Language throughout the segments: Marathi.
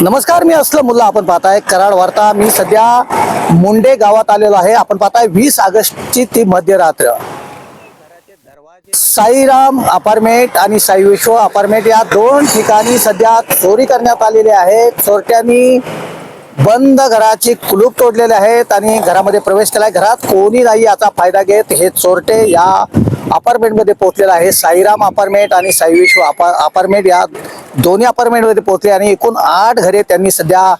नमस्कार, मी असलम मुल्ला. आपण पाहताय कराड वार्ता. मी सध्या मुंडे गावात आलेलो आहे. आपण पाहताय 20 ऑगस्टची ती मध्यरात्र. साईराम अपार्टमेंट आणि साई विश्व अपार्टमेंट या दोन ठिकाणी सध्या चोरी करण्यात आलेली आहे. चोरट्यांनी बंद घराची कुलूप तोडलेले आहेत आणि घरामध्ये प्रवेश केलाय. घरात कोणी नाही याचा फायदा घेत हे चोरटे या अपार्टमेंट मध्ये पोहोचलेला आहे. साईराम अपार्टमेंट आणि साई विश्व अपार्टमेंट या दोन्ही अपार्टमेंट मध्ये पोहोचले आणि एकूण 8 घरे त्यांनी सध्या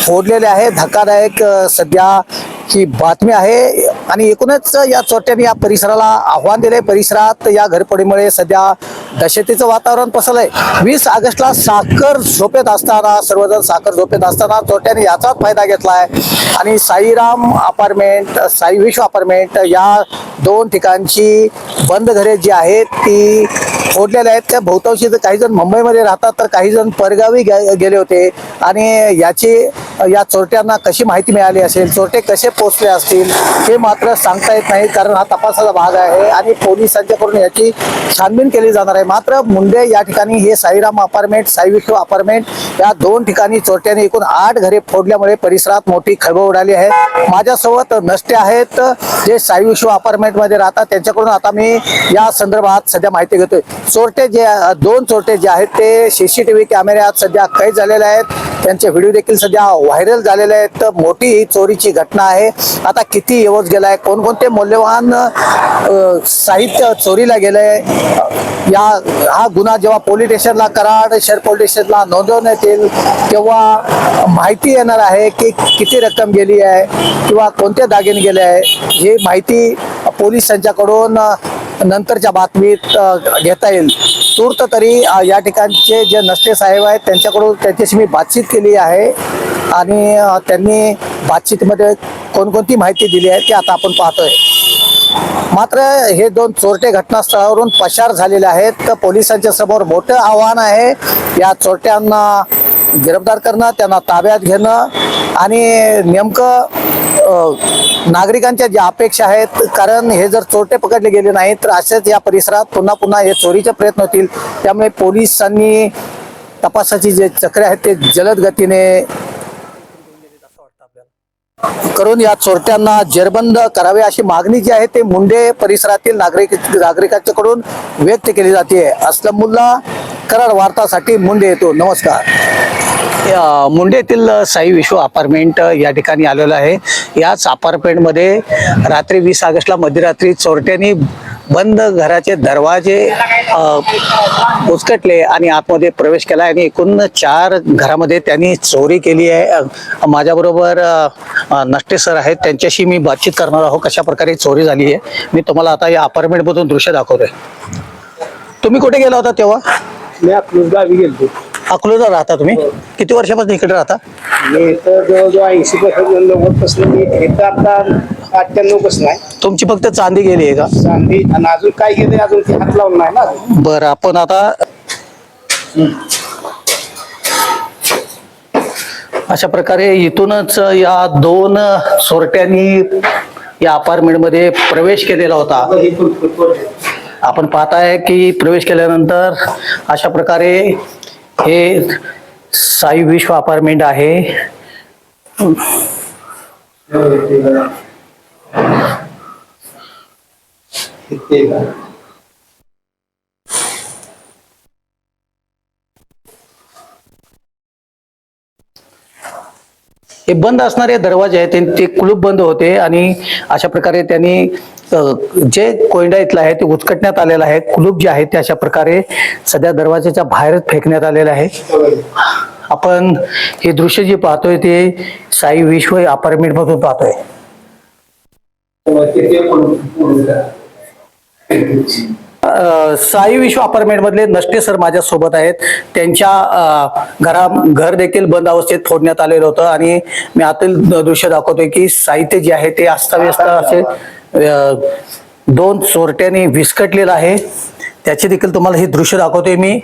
फोडलेले आहे. धक्कादायक सध्या ही बातमी आहे आणि एकूणच या चोरट्यांनी या परिसराला आव्हान दिले. परिसरात या घरफोडीमुळे सध्या दहशतीचं वातावरण पसरलंय. 20 ऑगस्टला साखर झोपेत असताना सर्वजण साखर झोपेत असताना चोरट्यांनी याचाच फायदा घेतलाय आणि साईराम अपार्टमेंट साई विश्व अपार्टमेंट या दोन ठिकाणची बंद घरे जी आहेत ती फोडलेले आहेत. त्या बहुतांशी काही जण मुंबईमध्ये राहतात तर काही जण परगावी गेले होते आणि या चोरट्यांना कशी माहिती मिळाली असेल, चोरटे कसे पोहोचले असतील हे मात्र सांगता येत नाही, कारण हा तपासाचा भाग आहे आणि पोलिसांच्याकडून याची छानबीन केली जाणार आहे. मात्र मुंडे या ठिकाणी हे साईराम अपार्टमेंट साई विश्व अपार्टमेंट या दोन ठिकाणी चोरट्यांनी एकूण 8 घरे फोडल्यामुळे परिसरात मोठी खळबळ उडाली आहे. माझ्यासोबत नष्टे आहेत जे साई विश्व अपार्टमेंट मध्ये राहतात, त्यांच्याकडून आता मी या संदर्भात सध्या माहिती घेतोय. दोन चोरटे जे आहेत ते सीसीटीव्ही कॅमेऱ्यात सध्या कैद झालेले आहेत. त्यांचे व्हिडिओ देखील सध्या व्हायरल झालेले आहेत. तर मोठी ही चोरीची घटना आहे. आता किती एवज गेलाय, कोणकोणते मौल्यवान साहित्य चोरीला गेलंय, हा गुन्हा जेव्हा पोलीस स्टेशनला कराड शहर पोलीस स्टेशनला नोंदवण्यात येईल तेव्हा माहिती येणार आहे की किती रक्कम गेली आहे किंवा कोणते दागिने गेले आहे. ही माहिती पोलिसांच्याकडून नंतरच्या बातमीत घेता येईल. तूर्त तरी या ठिकाणचे जे नष्टे साहेब आहेत त्यांच्याशी मी बातचीत केली आहे आणि त्यांनी बातचीतमध्ये कोणकोणती माहिती दिली आहे ते आता आपण पाहतोय. मात्र हे दोन चोरटे घटनास्थळावरून पसार झालेले आहेत. तर पोलिसांच्या समोर मोठं आव्हान आहे या चोरट्यांना गिरफ्तार करणं, त्यांना ताब्यात घेणं आणि नेमकं नागरिकांच्या ज्या अपेक्षा आहेत, कारण हे जर चोरटे पकडले गेले नाहीत तर असेच या परिसरात पुन्हा पुन्हा हे चोरीचे प्रयत्न होतील. त्यामुळे पोलिसांनी तपासाची जे चक्र आहेत ते जलद गतीने करून या चोरट्यांना जेरबंद करावे अशी मागणी जी आहे ते मुंडे परिसरातील नागरिकांच्याकडून व्यक्त केली जाते. असलम मुल्ला, कराड वार्तासाठी मुंडे येतो. नमस्कार. मुंडे येथील साई विश्व अपार्टमेंट या ठिकाणी आलेलं आहे. याच अपार्टमेंटमध्ये रात्री 20 ऑगस्टला मध्यरात्री चोरट्यांनी बंद घराचे दरवाजे उचकटले आणि आतमध्ये प्रवेश केला आणि एकूण 4 घरामध्ये त्यांनी चोरी केली आहे. माझ्याबरोबर नष्टे सर आहेत, त्यांच्याशी मी बातचीत करणार आहोत कशा प्रकारे चोरी झाली आहे. मी तुम्हाला आता या अपार्टमेंटमधून दृश्य दाखवतोय. तुम्ही कुठे गेला होता तेव्हा? मी अकलूज गावी गेलो. अकलूजला राहता तुम्ही? किती वर्षापासून इकडे राहता? मी इथं जवळजवळ 80% मी इथं आता 98% आहे. तुमची फक्त चांदी गेली आहे का? चांदी आणि अजून काय गेले अजून ते हात लावून नाही ना. बरं, आपण आता अशा प्रकारे इथूनच या दोन चोरट्यांनी या अपार्टमेंट मध्ये प्रवेश केलेला होता. आपण पाहताय की प्रवेश केल्यानंतर अशा प्रकारे हे साई विश्व अपार्टमेंट आहे. हे बंद असणारे दरवाजे आहेत ते कुलूप बंद होते आणि अशा प्रकारे त्यांनी जे कोयंडा इथला आहे ते उचकटण्यात आलेला आहे. कुलूप जे आहे ते अशा प्रकारे सध्या दरवाजाच्या बाहेर फेकण्यात आलेलं आहे. आपण हे दृश्य जे पाहतोय ते साई विश्व अपार्टमेंट मधून पाहतोय. साई विश्व अपार्टमेंट मधले नष्टे सर माझ्या सोबत आहेत. त्यांच्या घर देखील बंद अवस्थेत फोडण्यात आलेलं होतं आणि मी आतील दृश्य दाखवतोय की साहित्य जे आहे ते अस्ताव्यस्त असे दोन चोरट्यांनी विस्कटलेलं आहे. त्याचे देखील तुम्हाला हे दृश्य दाखवतोय मी.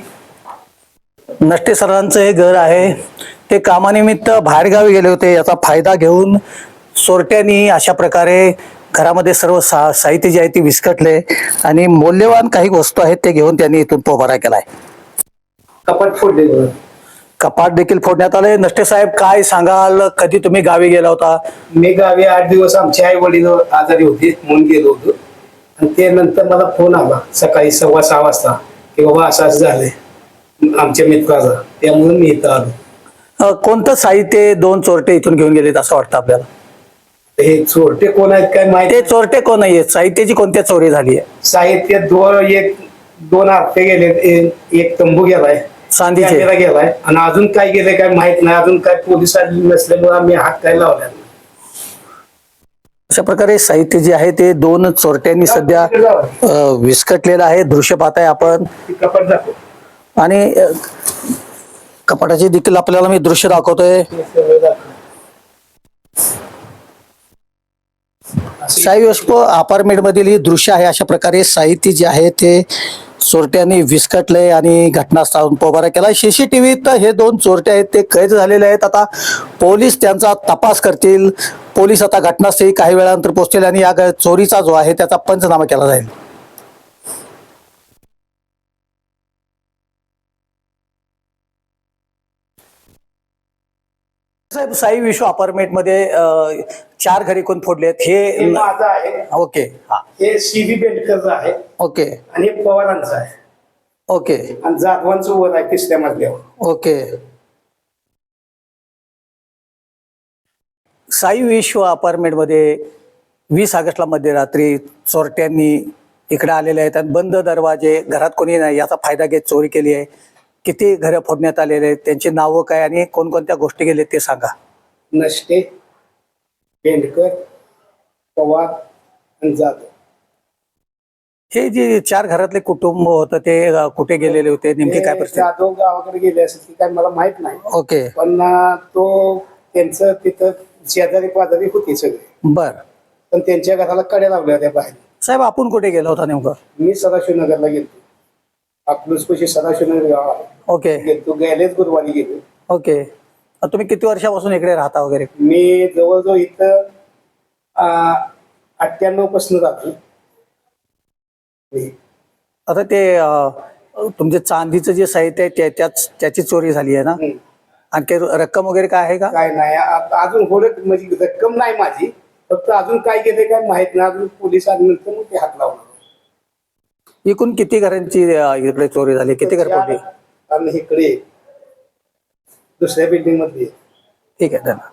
नष्टे सरांचं हे घर आहे. ते कामानिमित्त बाहेरगावी गेले होते. याचा फायदा घेऊन चोरट्यांनी अशा प्रकारे घरामध्ये सर्व साहित्य जे आहे ते विस्कटले आणि मौल्यवान काही वस्तू आहेत ते घेऊन त्यांनी इथून पोबारा केलाय. कपाट फोडले. कपाट देखील फोडण्यात आले. नष्टे साहेब, काय सांगाल, कधी तुम्ही गावी गेला होता? मी गावी 8 दिवस आमचे आई वडील आजारी होते म्हणून गेलो होतो आणि ते नंतर मला फोन आला सकाळी 6:15 वाजता की बाबा असं असं झालंय आमच्या मित्राचा, त्यामुळे मी इथं आलो. कोणतं साहित्य दोन चोरटे इथून घेऊन गेलेत असं वाटतं आपल्याला? हे चोरटे कोण आहेत काय ते माहिती. चोरटे कोण आहेत? साहित्याची कोणत्या चोरी झाली आहे? साहित्य दोन हप्ते गेले, एक तंबू गेलाय, चांदीचे? कॅमेरा गेलाय आणि अजून काय गेले काय माहित नाही. अजून काय पोलीस आलेले नसल्यामुळे आम्ही हात काय लावला नाही. अशा प्रकारे साहित्य जे आहे ते दोन चोरट्यांनी सध्या विस्कटलेलं आहे. दृश्य पाहताय आपण. कपाट दाखव. आणि कपाटाची देखील आपल्याला मी दृश्य दाखवतोय. साई विश्व अपार्टमेंट मधील ही दृश्य आहे. अशा प्रकारे साहित्य जे आहे ते चोरट्यांनी विस्कटले आणि घटनास्थळावरून पोबारा केला. सीसीटीव्हीत हे दोन चोरटे आहेत ते कैद झालेले आहेत. आता पोलीस त्यांचा तपास करतील. पोलीस आता घटनास्थळी काही वेळानंतर पोहोचतील आणि या चोरीचा जो आहे त्याचा पंचनामा केला जाईल. साहेब, साई विश्व अपार्टमेंट मध्ये 4 घरे कोण फोडलेत? हे हे माझं आहे, ओके. हा, हे सीबी बेंडकरचं आहे ओके आणि हे पवारांचं आहे ओके आणि जाधवांचं वर आहे 3ऱ्या मजल्यावर. ओके. साई विश्व अपार्टमेंट मध्ये 20 ऑगस्टला मध्यरात्री चोरट्यांनी इकडे आलेले आहेत आणि बंद दरवाजे, घरात कोणी नाही याचा फायदा घेत चोरी केली आहे. किती घरं फोडण्यात आलेले आहेत, त्यांची नावं काय आणि कोणकोणत्या गोष्टी गेल्या ते सांगा. नष्टे, बेंडकर, पवार आणि जाधव. हे जे 4 घरातले कुटुंब होतं ते कुठे गेलेले होते, नेमकी काय परिस्थिती? जाधव गावाकडे गेले असेल की काय मला माहित नाही, ओके. पण तो त्यांचं तिथं शेजारी पाजारी होती सगळे, बर. पण त्यांच्या घराला कड्या लावल्या होत्या बाहेर. साहेब, आपण कुठे गेला होता नेमकं? मी सदाशिवनगरला गेलो. अकलूजपाशी सदाशिवनगर गाव आहे. ओके गेलो, गेलेच गुरुवारी गेलो. ओके. तुम्ही किती वर्षापासून इकडे राहता वगैरे? मी जवळजवळ इथं 98 पासून राहतो. आता ते तुमचे चांदीचं जे साहित्य आहे त्याची चोरी झाली आहे ना? आणखी रक्कम वगैरे काय आहे का? काय नाही अजून होडत म्हणजे रक्कम नाही माझी, फक्त अजून काय गेले काय माहित नाही. अजून पोलीस आल्यानंतर मग ते हात लावणार. एकूण किती घरांची इकडे चोरी झाली? किती घर फोडली? आणि इकडे दुसऱ्या बिल्डिंग मध्ये. ठीक आहे, धन्यवाद.